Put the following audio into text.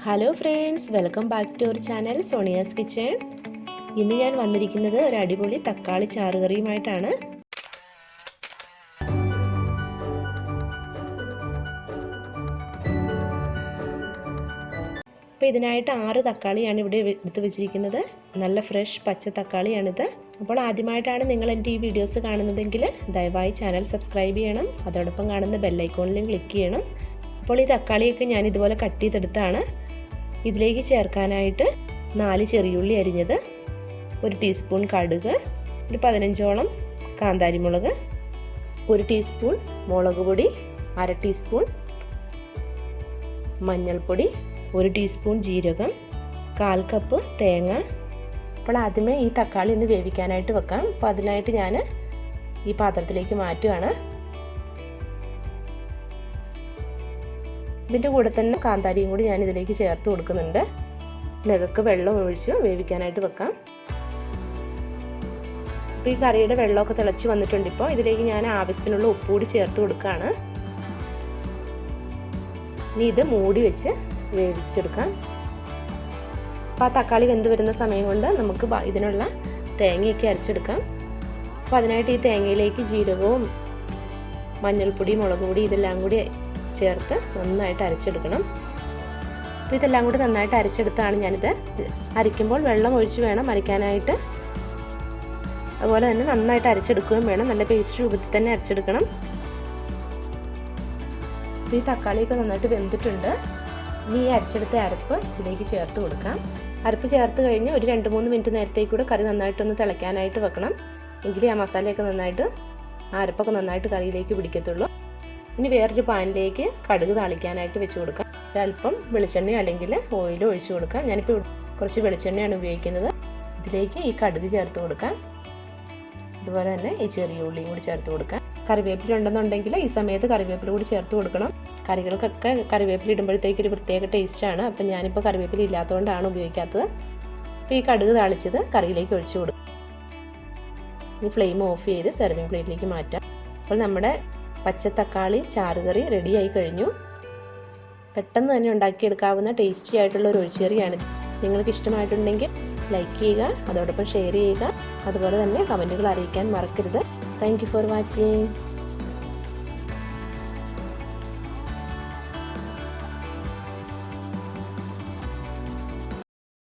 Hello friends, welcome back to our channel Sonia's kitchen. ഇന്ന് ഞാൻ വന്നിരിക്കുന്നത് ഒരു അടിപൊളി തക്കാളി ചാറുകറിയുമായിട്ടാണ്. അപ്പോൾ ഇതിനായിട്ട് 6 തക്കാളിയാണ് ഇവിടെ എടുത്ത് വെച്ചിരിക്കുന്നത്. നല്ല ഫ്രഷ് പച്ച തക്കാളിയാണിത്. അപ്പോൾ ആദ്യമായിട്ടാണ് നിങ്ങൾ എൻ്റെ ഈ വീഡിയോസ് കാണുന്നതെങ്കിൽ ദയവായി ചാനൽ സബ്സ്ക്രൈബ് ചെയ്യണം. അതോടൊപ്പം കാണുന്ന ബെല്ലൈക്കോണിലും ക്ലിക്ക് ചെയ്യണം. അപ്പോൾ ഈ തക്കാളിയൊക്കെ ഞാൻ ഇതുപോലെ കട്ട് ചെയ്തെടുത്താണ്. ഇതിലേക്ക് ചേർക്കാനായിട്ട് 4 ചെറിയുള്ളി അരിഞ്ഞത്, 1 ടീസ്പൂൺ കടുക്, ഒരു 15ഓളം കാന്താരിമുളക്, 1 ടീസ്പൂൺ മുളക് പൊടി, 1/2 ടീസ്പൂൺ മഞ്ഞൾപ്പൊടി, 1 ടീസ്പൂൺ ജീരകം, 1/4 കപ്പ് തേങ്ങ. അപ്പോൾ ആദ്യമേ ഈ തക്കാളി ഒന്ന് വേവിക്കാനായിട്ട് വെക്കാം. അപ്പോൾ അതിനായിട്ട് ഞാൻ ഈ പാത്രത്തിലേക്ക് മാറ്റുകയാണ്. ഇതിൻ്റെ കൂടെ തന്നെ കാന്താരിയും കൂടി ഞാൻ ഇതിലേക്ക് ചേർത്ത് കൊടുക്കുന്നുണ്ട്. നെകക്ക് വെള്ളം ഒഴിച്ച് വേവിക്കാനായിട്ട് വെക്കാം. അപ്പോൾ ഈ കറിയുടെ വെള്ളമൊക്കെ തിളച്ച് വന്നിട്ടുണ്ട്. ഇപ്പോൾ ഇതിലേക്ക് ഞാൻ ആവശ്യത്തിനുള്ള ഉപ്പ് കൂടി ചേർത്ത് കൊടുക്കുകയാണ്. ഇനി ഇത് മൂടി വെച്ച് വേവിച്ചെടുക്കാം. അപ്പോൾ ആ തക്കാളി വെന്ത് വരുന്ന സമയം കൊണ്ട് നമുക്ക് ഇതിനുള്ള തേങ്ങയൊക്കെ അരച്ചെടുക്കാം. അപ്പോൾ അതിനായിട്ട് ഈ തേങ്ങയിലേക്ക് ജീരകവും മഞ്ഞൾപ്പൊടി, മുളക് പൊടി ഇതെല്ലാം കൂടി ചേർത്ത് നന്നായിട്ട് അരച്ചെടുക്കണം. അപ്പോൾ ഇതെല്ലാം കൂടി നന്നായിട്ട് അരച്ചെടുത്താണ് ഞാനിത്. അരയ്ക്കുമ്പോൾ വെള്ളം ഒഴിച്ച് വേണം അരയ്ക്കാനായിട്ട്. അതുപോലെ തന്നെ നന്നായിട്ട് അരച്ചെടുക്കുകയും വേണം. നല്ല പേസ്റ്റ് രൂപത്തിൽ തന്നെ അരച്ചെടുക്കണം. അപ്പോൾ ഈ തക്കാളിയൊക്കെ നന്നായിട്ട് വെന്തിട്ടുണ്ട്. ഇനി ഈ അരച്ചെടുത്ത അരപ്പ് ഇതിലേക്ക് ചേർത്ത് കൊടുക്കാം. അരപ്പ് ചേർത്ത് കഴിഞ്ഞ് ഒരു 2-3 മിനിറ്റ് നേരത്തേക്ക് കൂടെ കറി നന്നായിട്ടൊന്ന് തിളയ്ക്കാനായിട്ട് വെക്കണം. എങ്കിലേ ആ മസാലയൊക്കെ നന്നായിട്ട്, ആ അരപ്പൊക്കെ നന്നായിട്ട് കറിയിലേക്ക് പിടിക്കത്തുള്ളൂ. ഇനി വേറൊരു പാനിലേക്ക് കടുക് താളിക്കാനായിട്ട് വെച്ച് കൊടുക്കാം. ഒരല്പം വെളിച്ചെണ്ണയോ അല്ലെങ്കിൽ ഓയിലോ ഒഴിച്ചു കൊടുക്കാം. ഞാനിപ്പോൾ കുറച്ച് വെളിച്ചെണ്ണയാണ് ഉപയോഗിക്കുന്നത്. ഇതിലേക്ക് ഈ കടുക് ചേർത്ത് കൊടുക്കാം. അതുപോലെ തന്നെ ഈ ചെറിയ ഉള്ളിയും കൂടി ചേർത്ത് കൊടുക്കാം. കറിവേപ്പില ഉണ്ടെന്നുണ്ടെങ്കിൽ ഈ സമയത്ത് കറിവേപ്പില കൂടി ചേർത്ത് കൊടുക്കണം. കറികൾക്കൊക്കെ കറിവേപ്പില ഇടുമ്പോഴത്തേക്ക് ഒരു പ്രത്യേക ടേസ്റ്റാണ്. അപ്പം ഞാനിപ്പോൾ കറിവേപ്പില ഇല്ലാത്തതുകൊണ്ടാണ് ഉപയോഗിക്കാത്തത്. അപ്പോൾ ഈ കടുക് താളിച്ചത് കറിയിലേക്ക് ഒഴിച്ചു കൊടുക്കും. ഈ ഫ്ലെയിം ഓഫ് ചെയ്ത് സെർവിങ് പ്ലേറ്റിലേക്ക് മാറ്റാം. അപ്പോൾ നമ്മുടെ പച്ചത്തക്കാളി ചാറുകറി റെഡിയായി കഴിഞ്ഞു. പെട്ടെന്ന് തന്നെ ഉണ്ടാക്കിയെടുക്കാവുന്ന ടേസ്റ്റി ആയിട്ടുള്ള ഒരു ഒഴിച്ചുകറിയാണ്. നിങ്ങൾക്ക് ഇഷ്ടമായിട്ടുണ്ടെങ്കിൽ ലൈക്ക് ചെയ്യുക, അതോടൊപ്പം ഷെയർ ചെയ്യുക. അതുപോലെ തന്നെ കമൻറ്റുകൾ അറിയിക്കാൻ മറക്കരുത്. Thank you for watching.